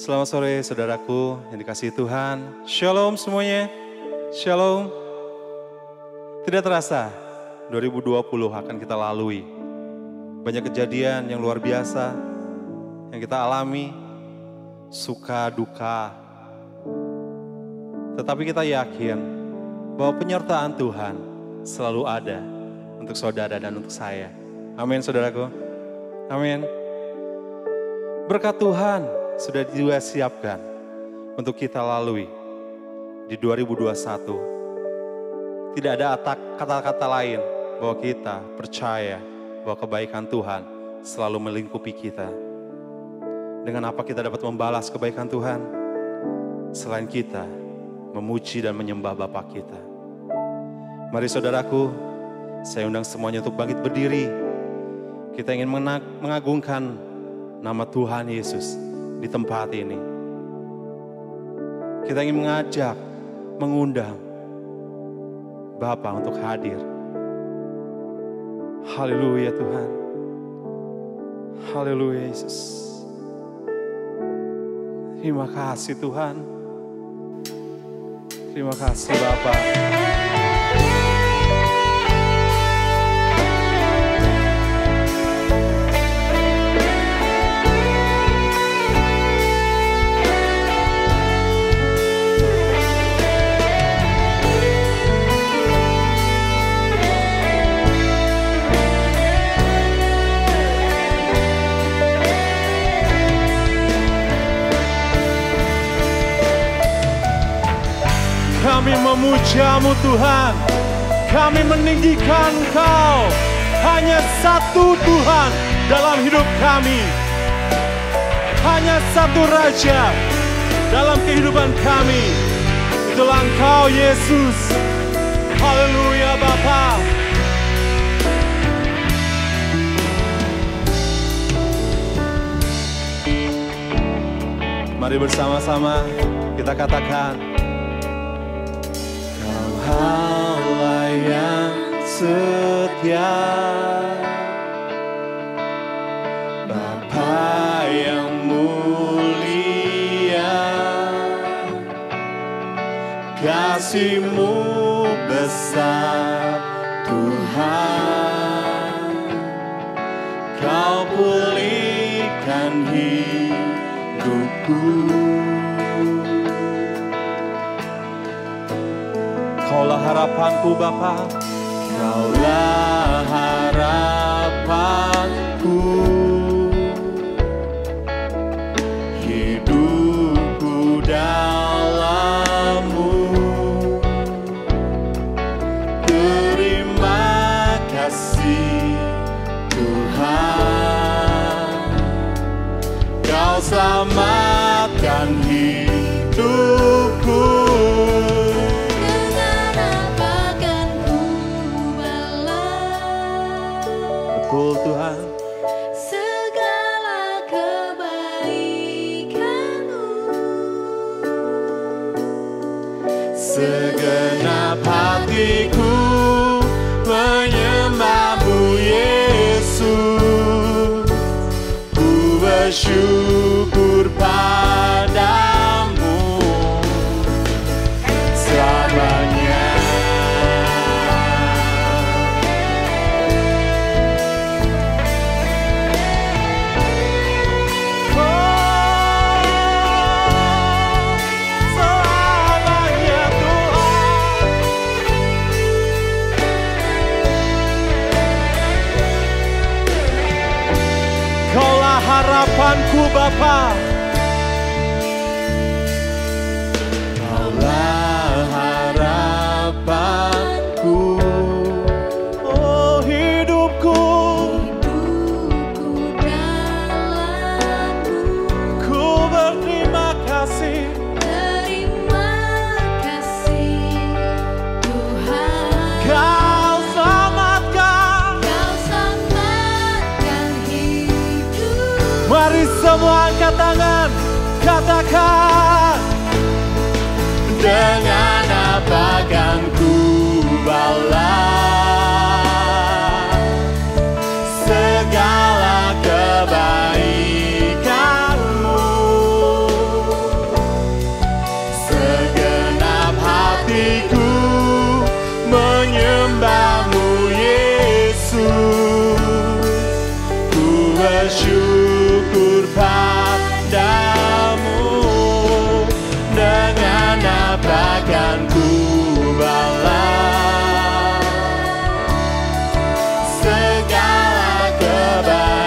Selamat sore saudaraku yang dikasihi Tuhan. Shalom semuanya. Shalom. Tidak terasa 2020 akan kita lalui. Banyak kejadian yang luar biasa yang kita alami. Suka, duka. Tetapi kita yakin bahwa penyertaan Tuhan selalu ada untuk saudara dan untuk saya. Amin saudaraku. Amin. Berkat Tuhan sudah disiapkan untuk kita lalui di 2021. Tidak ada kata-kata lain bahwa kita percaya bahwa kebaikan Tuhan selalu melingkupi kita. Dengan apa kita dapat membalas kebaikan Tuhan? Selain kita memuji dan menyembah Bapa kita. Mari saudaraku, saya undang semuanya untuk bangkit berdiri. Kita ingin mengagungkan nama Tuhan Yesus di tempat ini. Kita ingin mengajak, mengundang Bapa untuk hadir. Haleluya Tuhan. Haleluya Yesus. Terima kasih Tuhan. Terima kasih Bapa. Kami memuja-Mu Tuhan, kami meninggikan Engkau. Hanya satu Tuhan dalam hidup kami. Hanya satu Raja dalam kehidupan kami. Itulah Engkau Yesus. Haleluya Bapa. Mari bersama-sama kita katakan, Allah yang setia, Bapa yang mulia, kasih-Mu besar Tuhan, Kau pulihkan hidupku. Kaulah harapanku Bapa, Kaulah harapanku, hidupku dalam-Mu. Terima kasih Tuhan, Kau selamatkan hidupku. Betul Tuhan. Segala kebaikan-Mu, segenap hatiku menyembah-Mu Yesus. Ku bersyukur padamu selamanya. Kaulah harapanku Bapa, Kaulah harapanku, oh hidupku, hidupku dalam-Mu. ku berterima kasih, Terima kasih Semua angkat tangan, katakan. Dengan apa kan ku balas segala kebaikanmu? Segenap hatiku menyembahmu Yesus. Ku bersyukur padamu. Dengan apa kan ku balas segala kebaikanmu?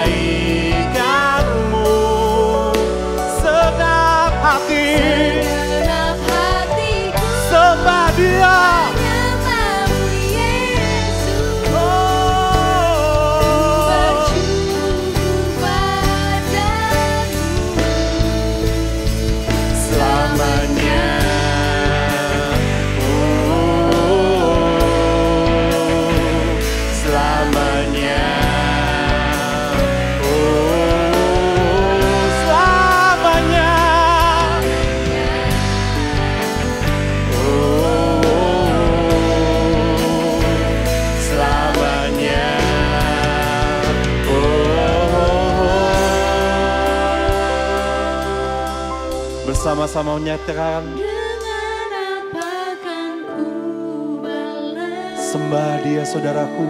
Segenap hati, Segenap hatiku sembah Dia. menyembahmu Yesus. Oh, Bersyukur padamu. Selamanya. Selamanya. selamanya. Selamanya. Bersama-sama menyatakan, Dengan apa kan ku balas sembah Dia saudaraku,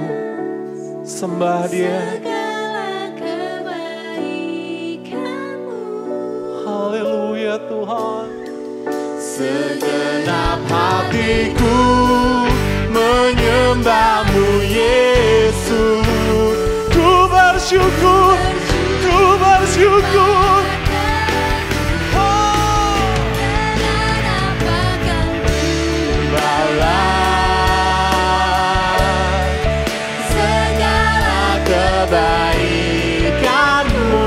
sembah Dia. segala kebaikanmu? Haleluya Tuhan. Segenap hatiku menyembahmu Yesus. Ku bersyukur, ku bersyukur. Oh, Dengan apa kan ku Balas segala kebaikanmu.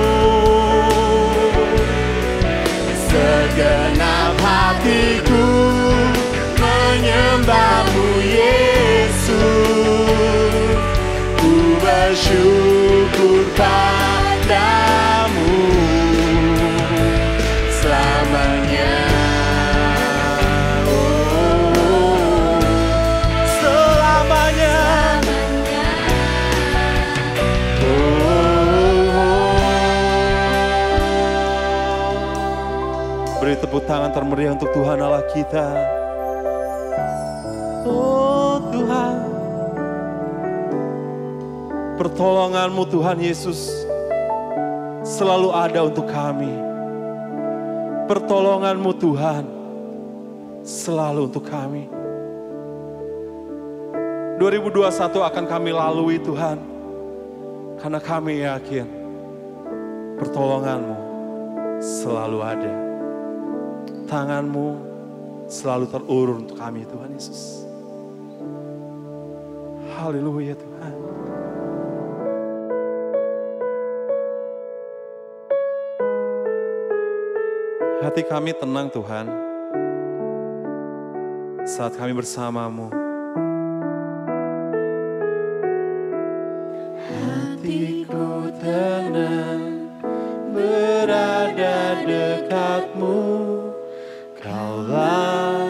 Segenap hatiku menyembahmu Yesus. Ku bersyukur padamu selamanya. selamanya. Beri tepuk tangan termeriah untuk Tuhan Allah kita. Oh Tuhan, pertolongan-Mu Tuhan Yesus selalu ada untuk kami. Pertolongan-Mu Tuhan selalu untuk kami. 2021 akan kami lalui Tuhan, karena kami yakin pertolongan-Mu selalu ada. Tangan-Mu selalu terulur untuk kami Tuhan Yesus. Haleluya Tuhan. Hati kami tenang Tuhan, saat kami bersama-Mu. Hatiku tenang berada dekat-Mu. Kaulah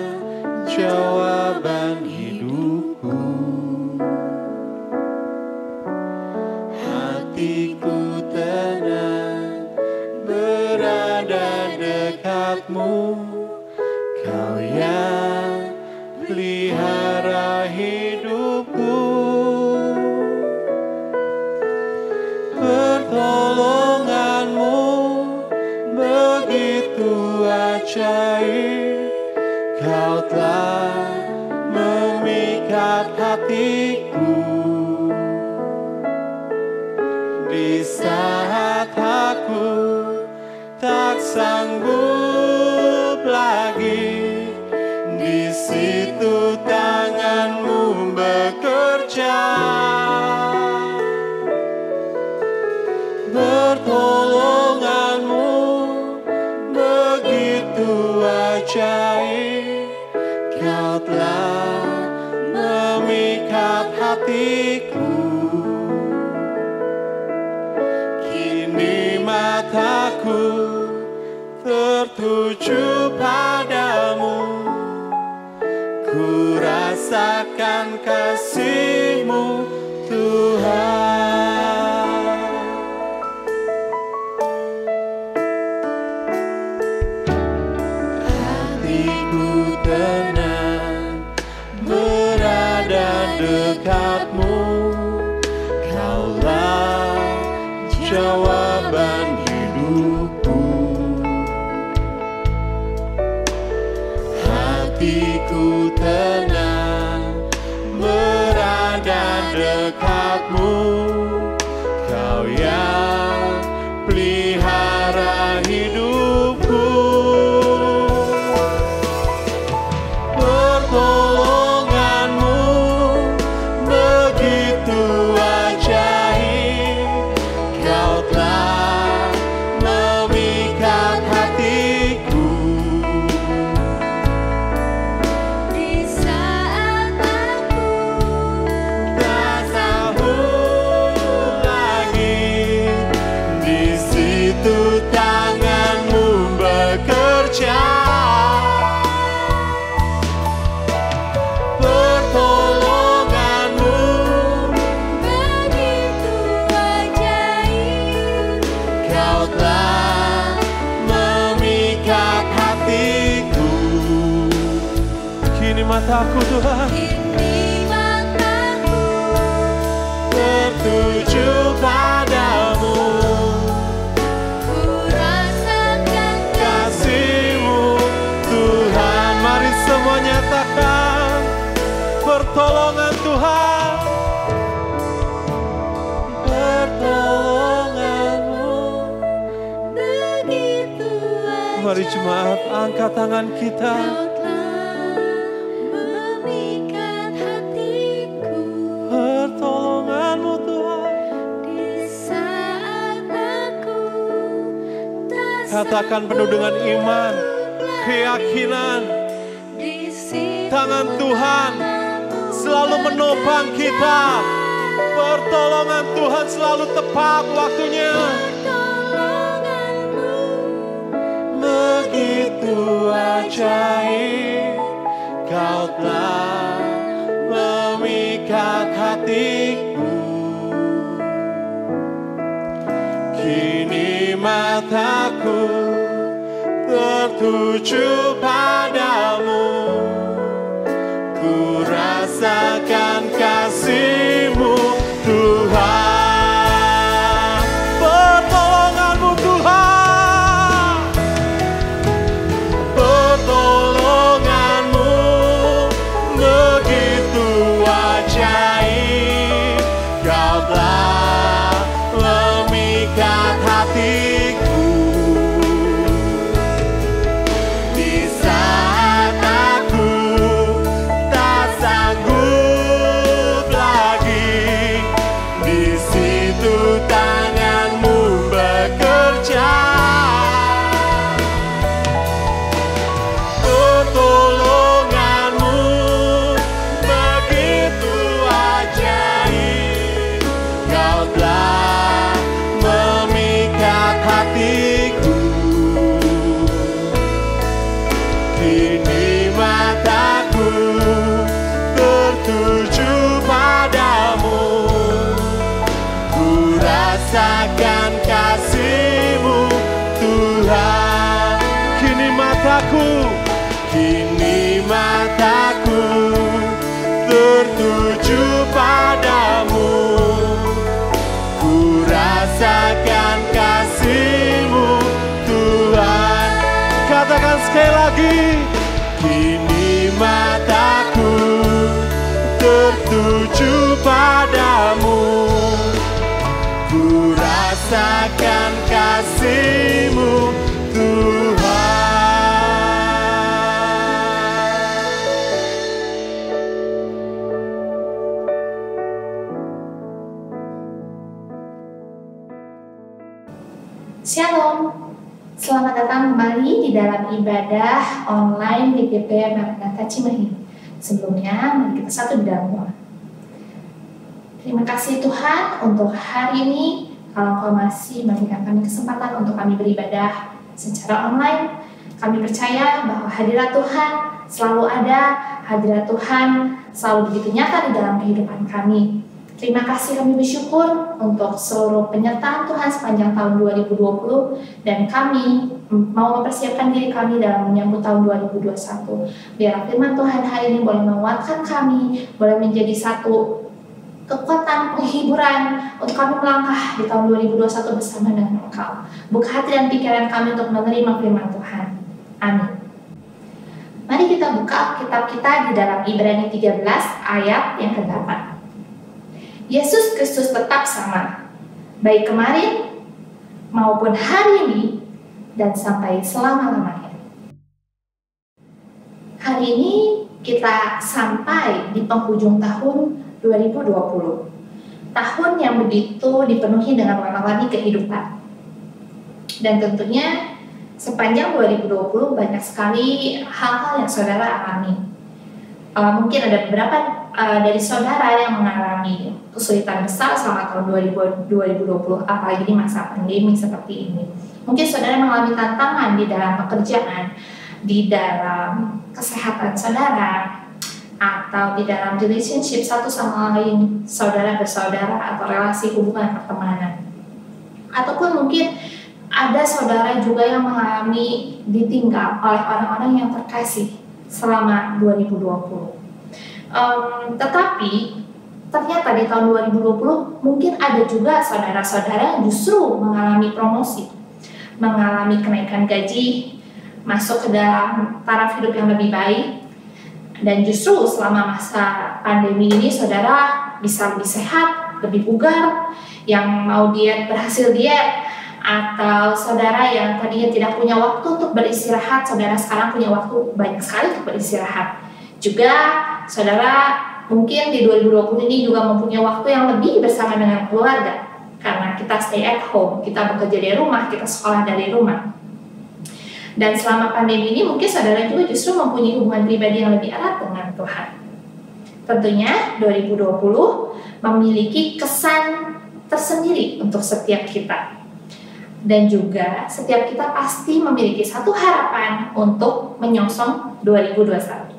jawaban hidupku. Hatiku tenang berada dekat-Mu. Kau yang pelihara hidupku. Pertolongan-Mu begitu ajaib. Kau telah memikat hatiku. Di saat aku tak sanggup lagi, di situ tangan-Mu bekerja. Pertolongan-Mu begitu ajaib. Kau telah memikat hatiku. Kini mataku mataku tertuju padamu, ku rasakan kasih-Mu Tuhan. Hatiku tenang berada dekat-Mu, Kaulah jawaban hidupku. Hatiku tenang berada dekat-Mu, Kau yang pelihara hidupku. Pertolongan-Mu begitu ajaib, Kau telah memikat hatiku. Di saat aku Tak tahu lagi, di situ tangan-Mu bekerja. Pertolongan-Mu begitu ajaib, Kau telah memikat hatiku. Kini mataku Tuhan kini mataku tertuju padamu, ku rasakan kasih-Mu Tuhan. Mari semua nyatakan pertolongan Tuhan. Pertolongan-Mu. begitu Mari ajaib, jemaat angkat tangan kita. Kau telah memikat hatiku. Pertolongan-Mu Tuhan. Di saat aku tak Katakan penuh dengan iman, keyakinan, di situ tangan Tuhan selalu menopang kita. Pertolongan Tuhan selalu tepat waktunya. pertolongan-Mu Begitu ajaib, Kau telah memikat hatiku. Kini mataku tertuju padamu, ku rasakan kasih-Mu Tuhan. Pertolongan-Mu Tuhan. Pertolongan-Mu begitu ajaib, Kau telah memikat hatiku. Di saat aku tak sanggup lagi, di situ tangan-Mu bekerja. Pertolongan-Mu begitu ajaib, Kau telah memikat hatiku. Kini mataku tertuju padamu, ku rasakan kasih-Mu Tuhan. Kini mataku tertuju padamu, ku rasakan kasih-Mu Tuhan. Katakan sekali lagi, kini mataku tertuju padamu, ku rasakan kasih-Mu Tuhan. Shalom, selamat datang kembali di dalam ibadah online GKP Maranatha Cimahi. Sebelumnya, mari kita satu di dalam doa. Terima kasih Tuhan untuk hari ini kalau Engkau masih memberikan kami kesempatan untuk kami beribadah secara online. Kami percaya bahwa hadirat Tuhan selalu ada, hadirat Tuhan selalu begitu nyata di dalam kehidupan kami. Terima kasih, kami bersyukur untuk seluruh penyertaan Tuhan sepanjang tahun 2020, dan kami mau mempersiapkan diri kami dalam menyambut tahun 2021. Biar firman Tuhan hari ini boleh menguatkan kami, boleh menjadi satu kekuatan penghiburan untuk kami melangkah di tahun 2021 bersama dengan Engkau. Buka hati dan pikiran kami untuk menerima firman Tuhan. Amin. Mari kita buka kitab kita di dalam Ibrani 13 ayat yang ke-8. Yesus Kristus tetap sama, baik kemarin maupun hari ini dan sampai selama-lamanya. Hari ini kita sampai di penghujung tahun 2020. Tahun yang begitu dipenuhi dengan warna-warni kehidupan. Dan tentunya sepanjang 2020 banyak sekali hal-hal yang saudara alami. Mungkin ada beberapa dari saudara yang mengalami kesulitan besar selama tahun 2020, apalagi di masa pandemi seperti ini. Mungkin saudara mengalami tantangan di dalam pekerjaan, di dalam kesehatan saudara, atau di dalam relationship satu sama lain, saudara bersaudara, atau relasi hubungan pertemanan. Ataupun mungkin ada saudara juga yang mengalami ditinggal oleh orang-orang yang terkasih selama 2020. Tetapi ternyata di tahun 2020 mungkin ada juga saudara-saudara yang justru mengalami promosi, mengalami kenaikan gaji, masuk ke dalam taraf hidup yang lebih baik. Dan justru selama masa pandemi ini saudara bisa lebih sehat, lebih bugar, yang mau diet berhasil diet, atau saudara yang tadinya tidak punya waktu untuk beristirahat, saudara sekarang punya waktu banyak sekali untuk beristirahat. Juga saudara mungkin di 2020 ini juga mempunyai waktu yang lebih bersama dengan keluarga, karena kita stay at home, kita bekerja dari rumah, kita sekolah dari rumah. Dan selama pandemi ini mungkin saudara juga justru mempunyai hubungan pribadi yang lebih erat dengan Tuhan. Tentunya 2020 memiliki kesan tersendiri untuk setiap kita. Dan juga setiap kita pasti memiliki satu harapan untuk menyongsong 2021.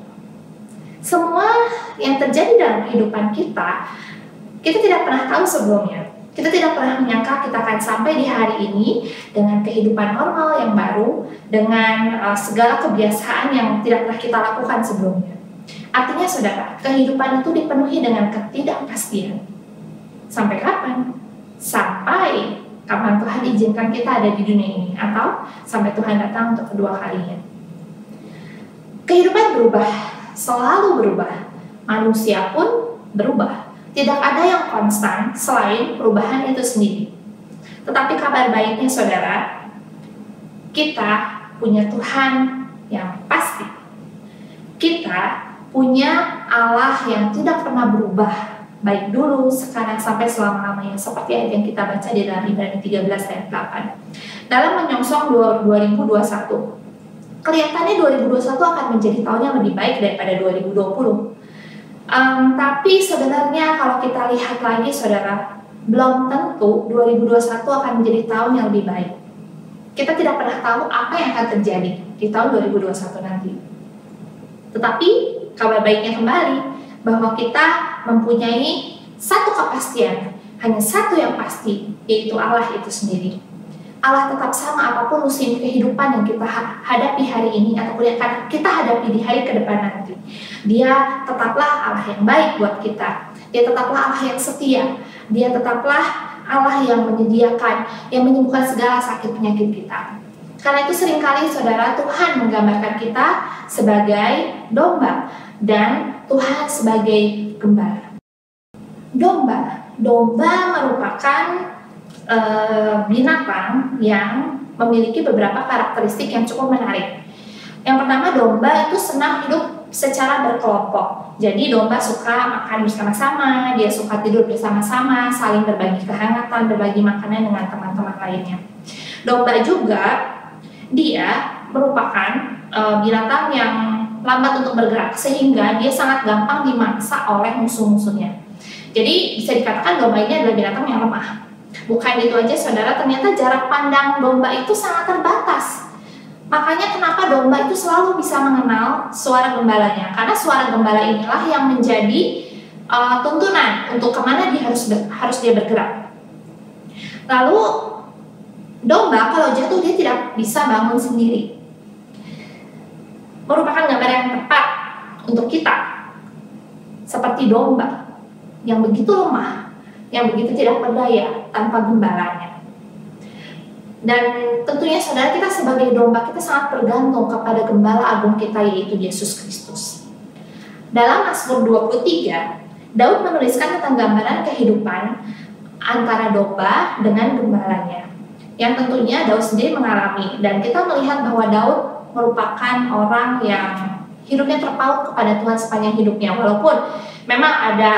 Semua yang terjadi dalam kehidupan kita tidak pernah tahu sebelumnya. Kita tidak pernah menyangka kita akan sampai di hari ini dengan kehidupan normal yang baru, dengan segala kebiasaan yang tidak pernah kita lakukan sebelumnya. Artinya saudara, kehidupan itu dipenuhi dengan ketidakpastian. Sampai kapan? Sampai kapan Tuhan izinkan kita ada di dunia ini, atau sampai Tuhan datang untuk kedua kalinya. Kehidupan berubah, selalu berubah. Manusia pun berubah. Tidak ada yang konstan selain perubahan itu sendiri. Tetapi kabar baiknya saudara, kita punya Tuhan yang pasti. Kita punya Allah yang tidak pernah berubah, baik dulu, sekarang, sampai selama-lamanya, seperti ayat yang kita baca di dalam Ibrani 13 ayat 8. Dalam menyongsong 2021, kelihatannya 2021 akan menjadi tahun yang lebih baik daripada 2020. Tapi sebenarnya kalau kita lihat lagi saudara, belum tentu 2021 akan menjadi tahun yang lebih baik. Kita tidak pernah tahu apa yang akan terjadi di tahun 2021 nanti. Tetapi kabar baiknya kembali bahwa kita mempunyai satu kepastian, hanya satu yang pasti, yaitu Allah itu sendiri. Allah tetap sama apapun musim kehidupan yang kita hadapi hari ini ataupun yang akan kita hadapi di hari ke depan nanti. Dia tetaplah Allah yang baik buat kita. Dia tetaplah Allah yang setia. Dia tetaplah Allah yang menyediakan, yang menyembuhkan segala sakit penyakit kita. Karena itu seringkali saudara, Tuhan menggambarkan kita sebagai domba dan Tuhan sebagai gembala. Domba merupakan binatang yang memiliki beberapa karakteristik yang cukup menarik. Yang pertama, domba itu senang hidup secara berkelompok. Jadi domba suka makan bersama-sama, dia suka tidur bersama-sama, saling berbagi kehangatan, berbagi makanan dengan teman-teman lainnya. Domba juga dia merupakan binatang yang lambat untuk bergerak, sehingga dia sangat gampang dimangsa oleh musuh-musuhnya. Jadi bisa dikatakan domba ini adalah binatang yang lemah. Bukan itu aja saudara, ternyata jarak pandang domba itu sangat terbatas. Makanya kenapa domba itu selalu bisa mengenal suara gembalanya, karena suara gembala inilah yang menjadi tuntunan untuk kemana dia harus dia bergerak. Lalu domba kalau jatuh dia tidak bisa bangun sendiri. Merupakan gambar yang tepat untuk kita, seperti domba yang begitu lemah, yang begitu tidak berdaya tanpa gembalanya. Dan tentunya saudara, kita sebagai domba, kita sangat bergantung kepada gembala agung kita, yaitu Yesus Kristus. Dalam Mazmur 23, Daud menuliskan tentang gambaran kehidupan antara domba dengan gembalanya, yang tentunya Daud sendiri mengalami. Dan kita melihat bahwa Daud merupakan orang yang hidupnya terpaut kepada Tuhan sepanjang hidupnya. Walaupun memang ada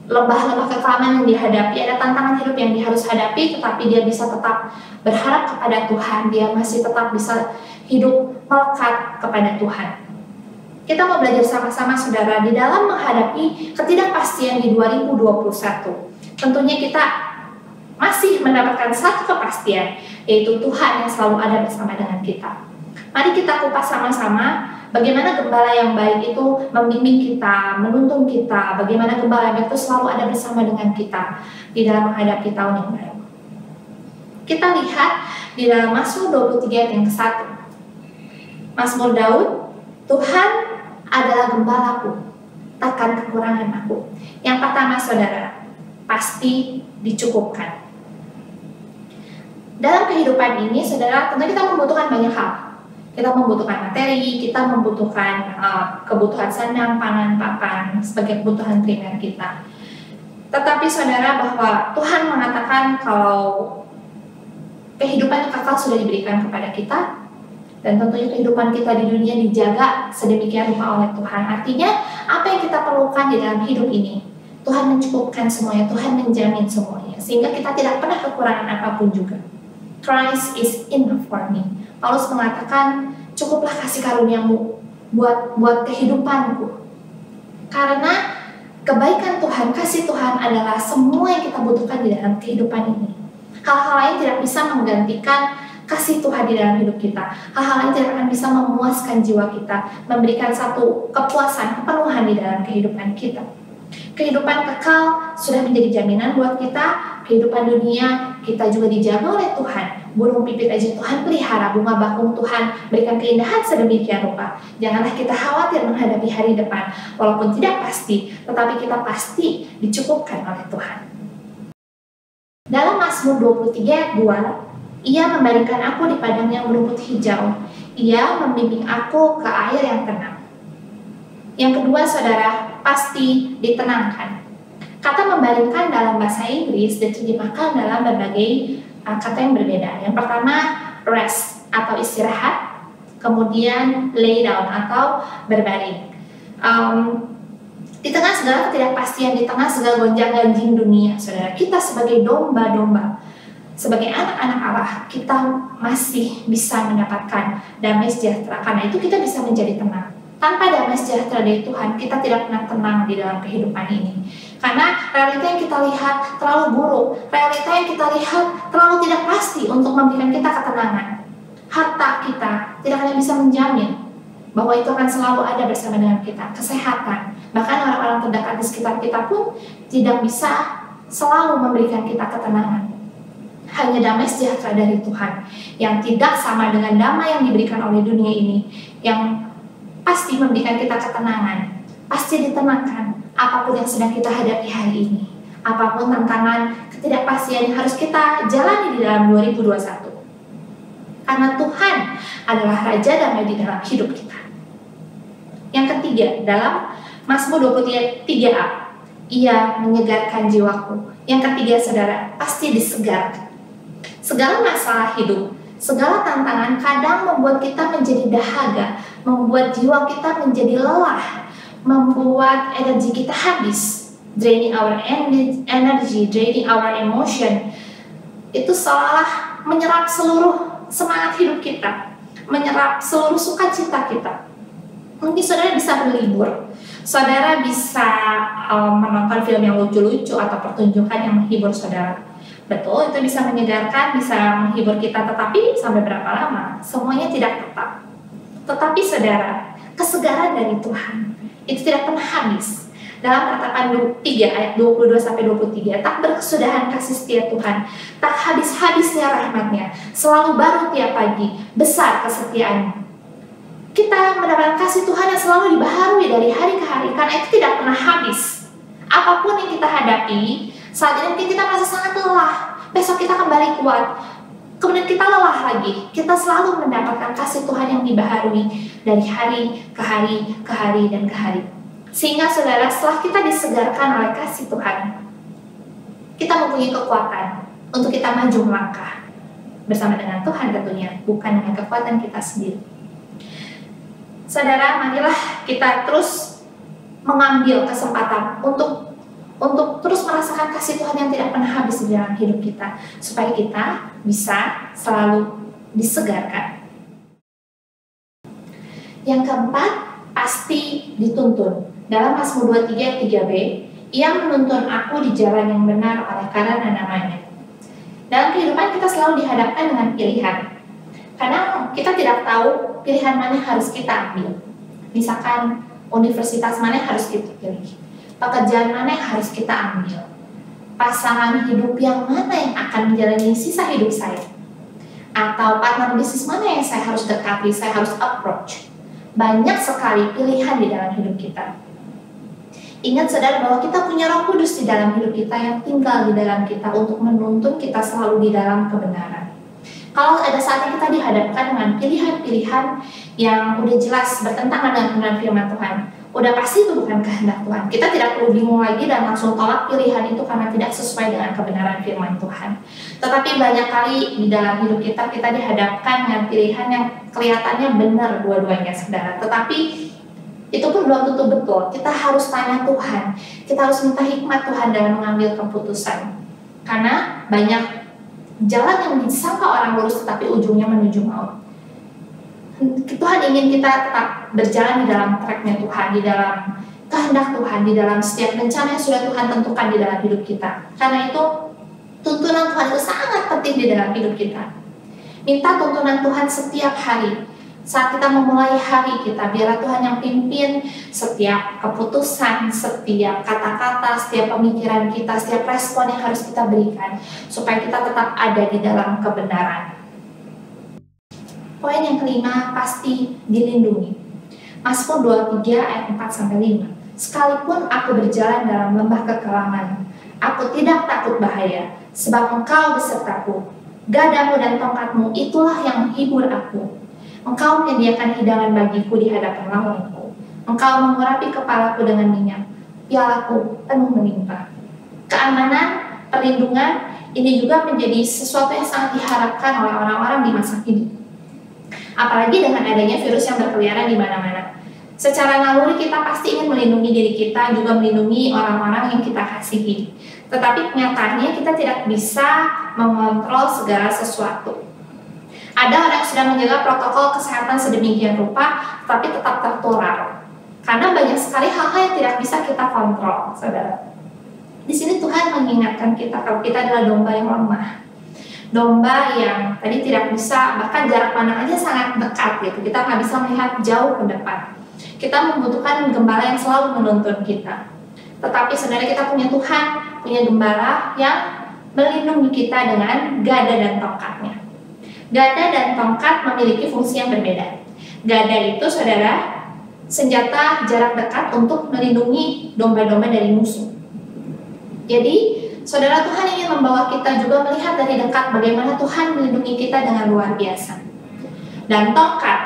lembah-lembah kekelaman yang dihadapi, ada tantangan hidup yang dia harus hadapi, tetapi dia bisa tetap berharap kepada Tuhan, dia masih tetap bisa hidup melekat kepada Tuhan. Kita mau belajar sama-sama saudara, di dalam menghadapi ketidakpastian di 2021, tentunya kita masih mendapatkan satu kepastian, yaitu Tuhan yang selalu ada bersama dengan kita. Mari kita kupas sama-sama bagaimana gembala yang baik itu membimbing kita, menuntun kita, bagaimana gembala yang baik itu selalu ada bersama dengan kita di dalam menghadapi tahun yang baru. Kita lihat di dalam Mazmur 23 ayat yang ke-1. Mazmur Daud, Tuhan adalah gembalaku, takkan kekurangan aku. Yang pertama saudara, pasti dicukupkan. Dalam kehidupan ini saudara, tentu kita membutuhkan banyak hal. Kita membutuhkan materi, kita membutuhkan kebutuhan sandang, pangan, papan sebagai kebutuhan primer kita. Tetapi saudara, bahwa Tuhan mengatakan kalau kehidupan yang kekal sudah diberikan kepada kita, dan tentunya kehidupan kita di dunia dijaga sedemikian rupa oleh Tuhan. Artinya apa yang kita perlukan di dalam hidup ini, Tuhan mencukupkan semuanya, Tuhan menjamin semuanya, sehingga kita tidak pernah kekurangan apapun juga. Christ is enough for me. Paulus mengatakan, cukuplah kasih karuniamu buat kehidupanku. Karena kebaikan Tuhan, kasih Tuhan adalah semua yang kita butuhkan di dalam kehidupan ini. Hal-hal lain tidak bisa menggantikan kasih Tuhan di dalam hidup kita. Hal-hal lain tidak akan bisa memuaskan jiwa kita, memberikan satu kepuasan, kepenuhan di dalam kehidupan kita. Kehidupan kekal sudah menjadi jaminan buat kita. Kehidupan dunia kita juga dijaga oleh Tuhan. Burung pipit aja Tuhan pelihara, bunga bakung Tuhan berikan keindahan sedemikian rupa. Janganlah kita khawatir menghadapi hari depan, walaupun tidak pasti, tetapi kita pasti dicukupkan oleh Tuhan. Dalam Mazmur 23 ayat 2, Ia membaringkan aku di padang yang berumput hijau, Ia membimbing aku ke air yang tenang. Yang kedua saudara, pasti ditenangkan. Kata membaringkan dalam bahasa Inggris diterjemahkan dalam berbagai kata yang berbeda. Yang pertama, rest atau istirahat, kemudian lay down atau berbaring. Di tengah segala ketidakpastian, di tengah segala gonjang-ganjing dunia, saudara, kita sebagai domba-domba, sebagai anak-anak Allah, kita masih bisa mendapatkan damai sejahtera. Karena itu kita bisa menjadi tenang. Tanpa damai sejahtera dari Tuhan, kita tidak pernah tenang di dalam kehidupan ini. Karena realita yang kita lihat terlalu buruk, realita yang kita lihat terlalu tidak pasti untuk memberikan kita ketenangan. Harta kita tidak hanya bisa menjamin bahwa itu akan selalu ada bersama dengan kita. Kesehatan, bahkan orang-orang terdekat di sekitar kita pun tidak bisa selalu memberikan kita ketenangan. Hanya damai sejahtera dari Tuhan yang tidak sama dengan damai yang diberikan oleh dunia ini, yang pasti memberikan kita ketenangan, pasti ditenangkan apapun yang sedang kita hadapi hari ini, apapun tantangan, ketidakpastian yang harus kita jalani di dalam 2021. Karena Tuhan adalah Raja damai di dalam hidup kita. Yang ketiga, dalam Mazmur 23a, Ia menyegarkan jiwaku. Yang ketiga saudara, pasti disegarkan. Segala masalah hidup, segala tantangan kadang membuat kita menjadi dahaga, membuat jiwa kita menjadi lelah, membuat energi kita habis, draining our energy, draining our emotion. Itu seolah menyerap seluruh semangat hidup kita, menyerap seluruh sukacita kita. Mungkin saudara bisa berlibur, saudara bisa menonton film yang lucu-lucu atau pertunjukan yang menghibur saudara. Betul, itu bisa menyegarkan, bisa menghibur kita, tetapi sampai berapa lama? Semuanya tidak tetap. Tetapi saudara, kesegaran dari Tuhan itu tidak pernah habis. Dalam Ratapan 3 ayat 22-23, tak berkesudahan kasih setia Tuhan, tak habis-habisnya rahmatnya, selalu baru tiap pagi, besar kesetiaannya. Kita mendapatkan kasih Tuhan yang selalu dibaharui dari hari ke hari, karena itu tidak pernah habis. Apapun yang kita hadapi, saat ini mungkin kita merasa sangat lelah, besok kita kembali kuat, kemudian kita lelah lagi. Kita selalu mendapatkan kasih Tuhan yang dibaharui dari hari ke hari, ke hari, dan ke hari. Sehingga saudara, setelah kita disegarkan oleh kasih Tuhan, kita mempunyai kekuatan untuk kita maju melangkah bersama dengan Tuhan tentunya, bukan dengan kekuatan kita sendiri. Saudara, marilah kita terus mengambil kesempatan untuk terus merasakan kasih Tuhan yang tidak pernah habis di dalam hidup kita, supaya kita bisa selalu disegarkan. Yang keempat, pasti dituntun. Dalam Mazmur 23 3b, Ia menuntun aku di jalan yang benar oleh karena namanya. Dalam kehidupan kita selalu dihadapkan dengan pilihan, karena kita tidak tahu pilihan mana yang harus kita ambil. Misalkan universitas mana yang harus kita pilih, pekerjaan mana yang harus kita ambil, pasangan hidup yang mana yang akan menjalani sisa hidup saya, atau partner bisnis mana yang saya harus dekati, saya harus approach. Banyak sekali pilihan di dalam hidup kita. Ingat saudara bahwa kita punya Roh Kudus di dalam hidup kita yang tinggal di dalam kita untuk menuntun kita selalu di dalam kebenaran. Kalau ada saatnya kita dihadapkan dengan pilihan-pilihan yang udah jelas bertentangan dengan kebenaran firman Tuhan, udah pasti itu bukan kehendak Tuhan. Kita tidak perlu bingung lagi dan langsung tolak pilihan itu karena tidak sesuai dengan kebenaran firman Tuhan. Tetapi banyak kali di dalam hidup kita dihadapkan dengan pilihan yang kelihatannya benar dua-duanya saudara. Tetapi itu pun belum tentu betul. Kita harus tanya Tuhan. Kita harus minta hikmat Tuhan dalam mengambil keputusan. Karena banyak jalan yang disangka orang lurus tetapi ujungnya menuju maut. Tuhan ingin kita tetap berjalan di dalam tracknya Tuhan, di dalam kehendak Tuhan, di dalam setiap rencana yang sudah Tuhan tentukan di dalam hidup kita. Karena itu tuntunan Tuhan itu sangat penting di dalam hidup kita. Minta tuntunan Tuhan setiap hari. Saat kita memulai hari kita, biarlah Tuhan yang pimpin setiap keputusan, setiap kata-kata, setiap pemikiran kita, setiap respon yang harus kita berikan, supaya kita tetap ada di dalam kebenaran. Poin yang kelima, pasti dilindungi. Mazmur 23 ayat 4-5. Sekalipun aku berjalan dalam lembah kekelaman, aku tidak takut bahaya, sebab Engkau besertaku. Gadamu dan tongkatmu itulah yang menghibur aku. Engkau menyediakan hidangan bagiku di hadapan lawanku. Engkau mengurapi kepalaku dengan minyak, pialaku penuh melimpah. Keamanan, perlindungan, ini juga menjadi sesuatu yang sangat diharapkan oleh orang-orang di masa kini. Apalagi dengan adanya virus yang berkeliaran di mana-mana. Secara naluri kita pasti ingin melindungi diri kita, juga melindungi orang-orang yang kita kasihi. Tetapi kenyataannya kita tidak bisa mengontrol segala sesuatu. Ada orang yang sudah menjaga protokol kesehatan sedemikian rupa, tapi tetap tertular. Karena banyak sekali hal-hal yang tidak bisa kita kontrol, saudara. Di sini Tuhan mengingatkan kita kalau kita adalah domba yang lemah. Domba yang tadi tidak bisa, bahkan jarak pandang aja sangat dekat gitu. Kita nggak bisa melihat jauh ke depan. Kita membutuhkan gembala yang selalu menuntun kita. Tetapi saudara, kita punya Tuhan, punya gembala yang melindungi kita dengan gada dan tongkatnya. Gada dan tongkat memiliki fungsi yang berbeda. Gada itu saudara, senjata jarak dekat untuk melindungi domba-domba dari musuh. Jadi saudara, Tuhan ingin membawa kita juga melihat dari dekat bagaimana Tuhan melindungi kita dengan luar biasa. Dan tongkat,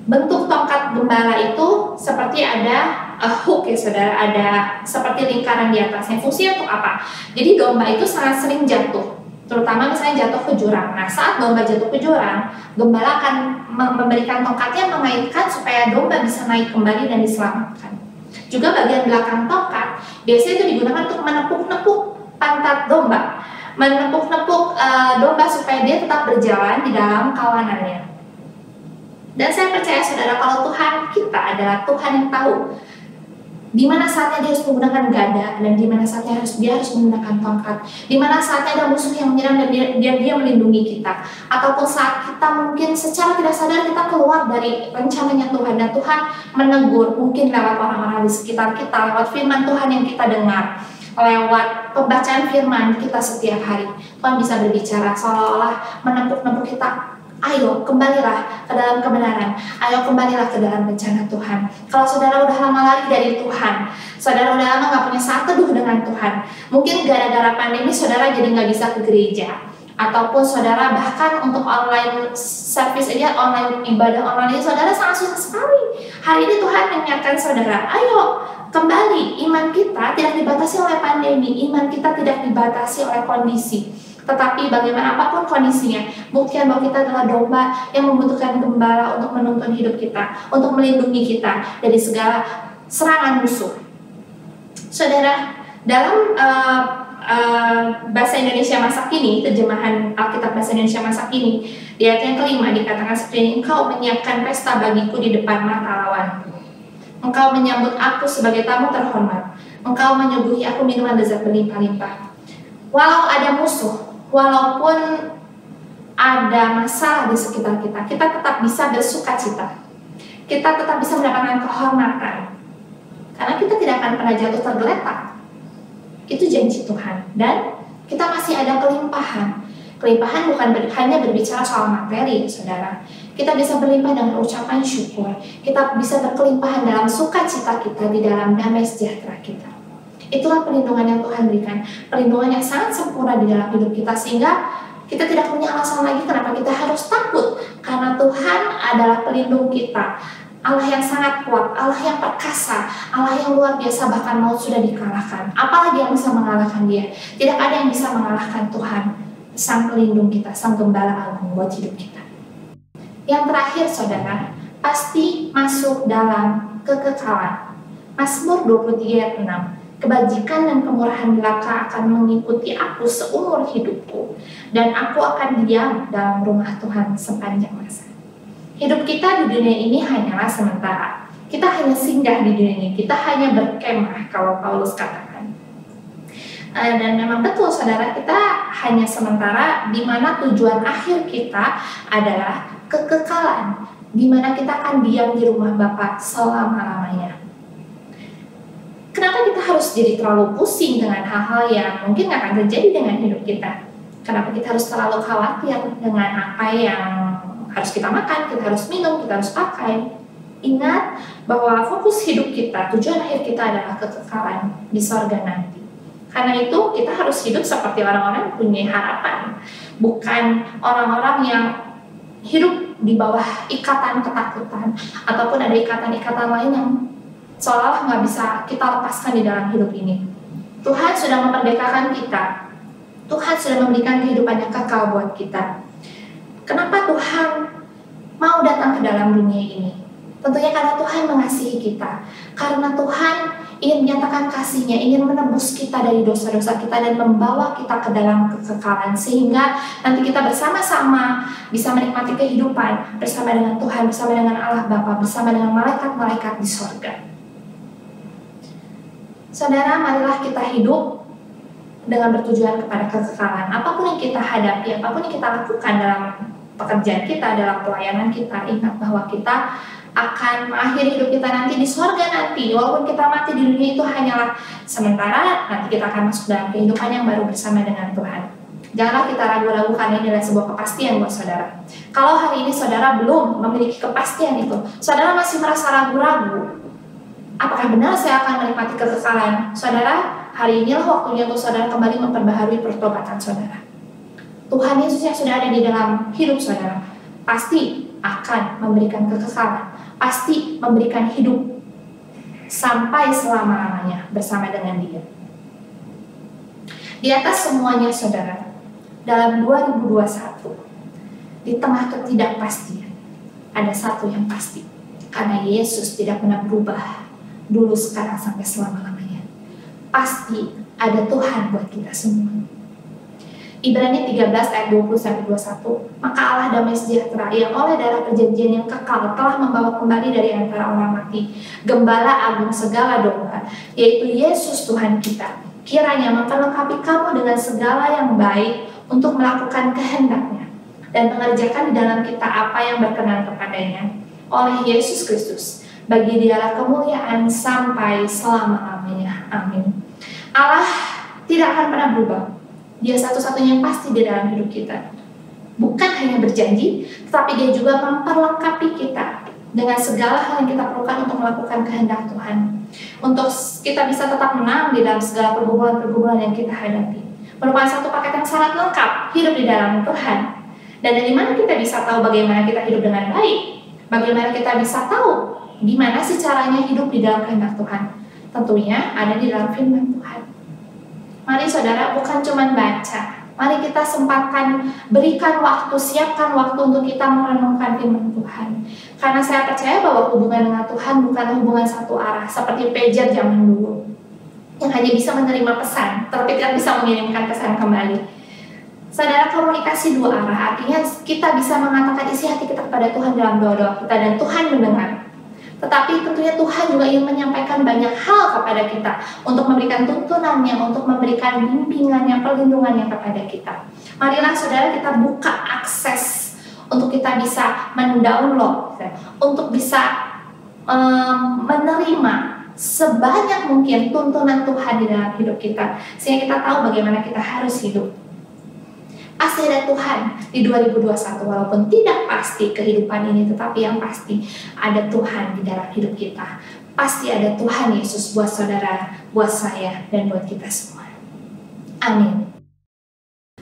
bentuk tongkat gembala itu seperti ada hook ya saudara, ada seperti lingkaran di atasnya. Fungsinya untuk apa? Jadi domba itu sangat sering jatuh, terutama misalnya jatuh ke jurang. Nah, saat domba jatuh ke jurang, gembala akan memberikan tongkatnya mengaitkan supaya domba bisa naik kembali dan diselamatkan. Juga bagian belakang tongkat biasanya itu digunakan untuk menepuk-nepuk pantat domba, menepuk-nepuk domba supaya dia tetap berjalan di dalam kawanannya. Dan saya percaya saudara, kalau Tuhan kita adalah Tuhan yang tahu Di mana saatnya dia harus menggunakan gada, dan di mana saatnya dia harus menggunakan tongkat. Di mana saatnya ada musuh yang menyerang dan dia melindungi kita. Ataupun saat kita mungkin secara tidak sadar kita keluar dari rencananya Tuhan, dan Tuhan menegur mungkin lewat orang-orang di sekitar kita, lewat firman Tuhan yang kita dengar, lewat pembacaan firman kita setiap hari. Tuhan bisa berbicara seolah-olah menepuk-nepuk kita. Ayo kembalilah ke dalam kebenaran. Ayo kembalilah ke dalam rencana Tuhan. Kalau saudara udah lama lari dari Tuhan, saudara udah lama gak punya saat teduh dengan Tuhan, mungkin gara-gara pandemi saudara jadi gak bisa ke gereja, ataupun saudara bahkan untuk online service aja, online ibadah online aja saudara sangat susah sekali. Hari ini Tuhan mengingatkan saudara, ayo kembali. Iman kita tidak dibatasi oleh pandemi, iman kita tidak dibatasi oleh kondisi. Tetapi bagaimanapun kondisinya, buktikan bahwa kita adalah domba yang membutuhkan gembala untuk menuntun hidup kita, untuk melindungi kita dari segala serangan musuh. Saudara, dalam bahasa Indonesia masa kini, terjemahan Alkitab bahasa Indonesia masa kini, di ayat yang kelima dikatakan seperti ini, engkau menyiapkan pesta bagiku di depan mata lawan. Engkau menyambut aku sebagai tamu terhormat. Engkau menyuguhi aku minuman lezat berlimpah-limpah. Walau ada musuh, walaupun ada masalah di sekitar kita, kita tetap bisa bersuka cita. Kita tetap bisa mendapatkan kehormatan. Karena kita tidak akan pernah jatuh tergeletak. Itu janji Tuhan. Dan kita masih ada kelimpahan. Kelimpahan bukan hanya berbicara soal materi, saudara. Kita bisa berlimpah dengan ucapan syukur. Kita bisa berkelimpahan dalam sukacita kita, di dalam damai sejahtera kita. Itulah perlindungan yang Tuhan berikan, perlindungan yang sangat sempurna di dalam hidup kita, sehingga kita tidak punya alasan lagi kenapa kita harus takut, karena Tuhan adalah pelindung kita. Allah yang sangat kuat, Allah yang perkasa, Allah yang luar biasa, bahkan maut sudah dikalahkan. Apalagi yang bisa mengalahkan Dia? Tidak ada yang bisa mengalahkan Tuhan, Sang pelindung kita, Sang gembala agung buat hidup kita. Yang terakhir saudara, pasti masuk dalam kekekalan. Mazmur 23 ayat 6. Kebajikan dan kemurahan belaka akan mengikuti aku seumur hidupku, dan aku akan diam dalam rumah Tuhan sepanjang masa. Hidup kita di dunia ini hanyalah sementara. Kita hanya singgah di dunia ini, kita hanya berkemah, kalau Paulus katakan. Dan memang betul saudara, kita hanya sementara, di mana tujuan akhir kita adalah kekekalan, di mana kita akan diam di rumah Bapa selama-lamanya. Kenapa kita harus jadi terlalu pusing dengan hal-hal yang mungkin gak akan terjadi dengan hidup kita? Kenapa kita harus terlalu khawatir dengan apa yang harus kita makan, kita harus minum, kita harus pakai? Ingat bahwa fokus hidup kita, tujuan akhir kita adalah kekekalan di sorga nanti. Karena itu kita harus hidup seperti orang-orang yang punya harapan, bukan orang-orang yang hidup di bawah ikatan ketakutan, ataupun ada ikatan-ikatan lain yang seolah nggak bisa kita lepaskan di dalam hidup ini. Tuhan sudah memerdekakan kita. Tuhan sudah memberikan kehidupan yang kekal buat kita. Kenapa Tuhan mau datang ke dalam dunia ini? Tentunya karena Tuhan mengasihi kita. Karena Tuhan ingin menyatakan kasih-Nya, ingin menebus kita dari dosa-dosa kita dan membawa kita ke dalam kekekalan, sehingga nanti kita bersama-sama bisa menikmati kehidupan bersama dengan Tuhan, bersama dengan Allah Bapa, bersama dengan malaikat-malaikat di sorga. Saudara, marilah kita hidup dengan bertujuan kepada kekekalan. Apapun yang kita hadapi, apapun yang kita lakukan dalam pekerjaan kita, dalam pelayanan kita, ingat bahwa kita akan mengakhiri hidup kita nanti di sorga nanti. Walaupun kita mati di dunia itu hanyalah sementara, nanti kita akan masuk dalam kehidupan yang baru bersama dengan Tuhan. Janganlah kita ragu-ragu, karena ini adalah sebuah kepastian buat saudara. Kalau hari ini saudara belum memiliki kepastian itu, saudara masih merasa ragu-ragu, apakah benar saya akan menikmati kekekalan? Saudara, hari inilah waktunya untuk saudara kembali memperbaharui pertobatan saudara. Tuhan Yesus yang sudah ada di dalam hidup saudara pasti akan memberikan kekekalan, pasti memberikan hidup sampai selama-lamanya bersama dengan Dia. Di atas semuanya saudara, dalam 2021, di tengah ketidakpastian, ada satu yang pasti, karena Yesus tidak pernah berubah, dulu, sekarang, sampai selama-lamanya. Pasti ada Tuhan buat kita semua. Ibrani 13 ayat 20-21. Maka Allah damai sejahtera yang oleh darah perjanjian yang kekal telah membawa kembali dari antara orang mati Gembala agung segala domba, yaitu Yesus Tuhan kita. Kiranya memperlengkapi kamu dengan segala yang baik untuk melakukan kehendaknya dan mengerjakan di dalam kita apa yang berkenan kepadanya oleh Yesus Kristus. Bagi Dialah kemuliaan sampai selama-lamanya. Amin. Allah tidak akan pernah berubah. Dia satu-satunya yang pasti di dalam hidup kita. Bukan hanya berjanji, tetapi Dia juga memperlengkapi kita dengan segala hal yang kita perlukan untuk melakukan kehendak Tuhan. Untuk kita bisa tetap menang di dalam segala pergumulan-pergumulan yang kita hadapi. Merupakan satu paket yang sangat lengkap, hidup di dalam Tuhan. Dan dari mana kita bisa tahu bagaimana kita hidup dengan baik? Bagaimana kita bisa tahu gimana sih caranya hidup di dalam kehendak Tuhan? Tentunya ada di dalam firman Tuhan. Mari saudara, bukan cuma baca. Mari kita sempatkan, berikan waktu, siapkan waktu untuk kita merenungkan firman Tuhan. Karena saya percaya bahwa hubungan dengan Tuhan bukan hubungan satu arah, seperti pager zaman dulu. Yang hanya bisa menerima pesan, tetapi tidak bisa mengirimkan pesan kembali. Saudara, komunikasi dua arah, artinya kita bisa mengatakan isi hati kita kepada Tuhan dalam doa-doa kita, dan Tuhan mendengar. Tetapi tentunya Tuhan juga ingin menyampaikan banyak hal kepada kita untuk memberikan tuntunannya, untuk memberikan bimbingannya, perlindungannya kepada kita. Marilah saudara kita buka akses untuk kita bisa mendownload, untuk bisa menerima sebanyak mungkin tuntunan Tuhan di dalam hidup kita, sehingga kita tahu bagaimana kita harus hidup. Pasti ada Tuhan di 2021, walaupun tidak pasti kehidupan ini, tetapi yang pasti ada Tuhan di dalam hidup kita. Pasti ada Tuhan Yesus buat saudara, buat saya, dan buat kita semua. Amin.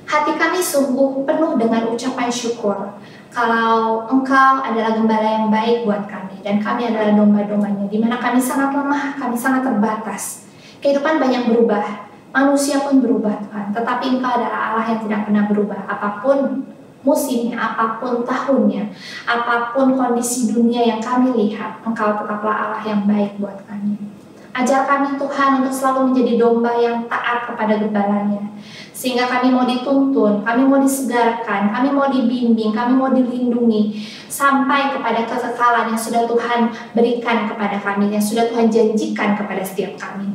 Hati kami sungguh penuh dengan ucapan syukur kalau Engkau adalah gembala yang baik buat kami, dan kami adalah domba-dombanya, di mana kami sangat lemah, kami sangat terbatas. Kehidupan banyak berubah. Manusia pun berubah Tuhan, tetapi Engkau adalah Allah yang tidak pernah berubah. Apapun musimnya, apapun tahunnya, apapun kondisi dunia yang kami lihat, Engkau tetaplah Allah yang baik buat kami. Ajar kami Tuhan untuk selalu menjadi domba yang taat kepada gembalanya, sehingga kami mau dituntun, kami mau disegarkan, kami mau dibimbing, kami mau dilindungi, sampai kepada kekekalan yang sudah Tuhan berikan kepada kami, yang sudah Tuhan janjikan kepada setiap kami.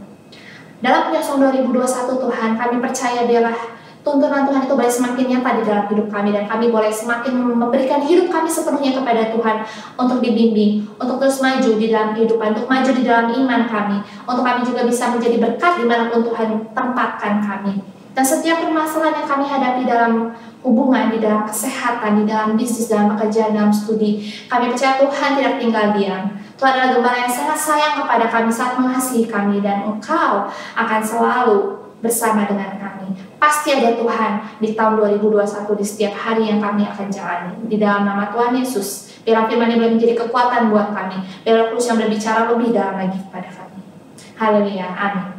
Dalam Penyosong 2021 Tuhan, kami percaya biarlah tuntunan Tuhan itu boleh semakin nyata di dalam hidup kami, dan kami boleh semakin memberikan hidup kami sepenuhnya kepada Tuhan untuk dibimbing, untuk terus maju di dalam kehidupan, untuk maju di dalam iman kami, untuk kami juga bisa menjadi berkat dimanapun Tuhan tempatkan kami. Dan setiap permasalahan yang kami hadapi dalam hubungan, di dalam kesehatan, di dalam bisnis, dalam pekerjaan, dalam studi, kami percaya Tuhan tidak tinggal diam. Tuhan adalah gembala yang sangat sayang kepada kami, sangat mengasihi kami, dan Engkau akan selalu bersama dengan kami. Pasti ada Tuhan di tahun 2021, di setiap hari yang kami akan jalani. Di dalam nama Tuhan Yesus, biar firman-Nya boleh menjadi kekuatan buat kami, biar Roh Kudus yang berbicara lebih dalam lagi kepada kami. Haleluya, amin.